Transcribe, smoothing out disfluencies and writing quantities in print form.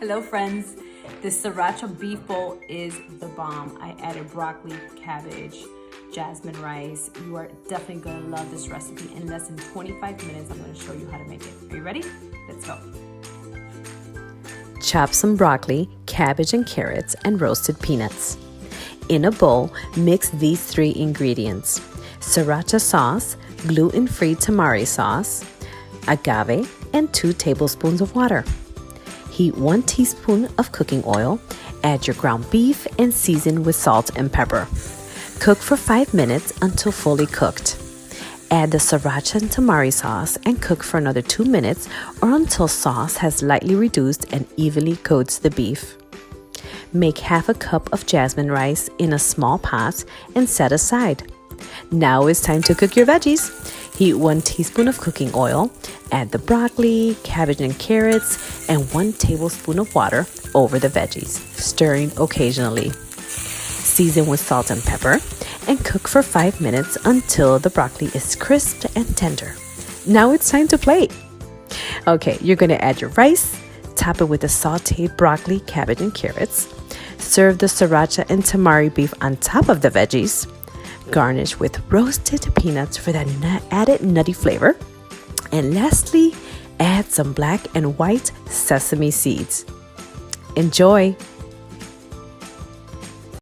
Hello friends, this Sriracha Beef Bowl is the bomb. I added broccoli, cabbage, jasmine rice. You are definitely gonna love this recipe. In less than 25 minutes, I'm gonna show you how to make it. Are you ready? Let's go. Chop some broccoli, cabbage and carrots, and roasted peanuts. In a bowl, mix these three ingredients: Sriracha sauce, gluten-free tamari sauce, agave, and 2 tablespoons of water. Heat 1 teaspoon of cooking oil, add your ground beef, and season with salt and pepper. Cook for 5 minutes until fully cooked. Add the sriracha and tamari sauce and cook for another 2 minutes or until sauce has lightly reduced and evenly coats the beef. Make half a cup of jasmine rice in a small pot and set aside. Now it's time to cook your veggies. Heat 1 teaspoon of cooking oil, add the broccoli, cabbage and carrots, and 1 tablespoon of water over the veggies, stirring occasionally. Season with salt and pepper and cook for 5 minutes until the broccoli is crisp and tender. Now it's time to plate. Okay, you're gonna add your rice, top it with the sauteed broccoli, cabbage and carrots. Serve the sriracha and tamari beef on top of the veggies. Garnish with roasted peanuts for that added nutty flavor. And lastly, add some black and white sesame seeds. Enjoy!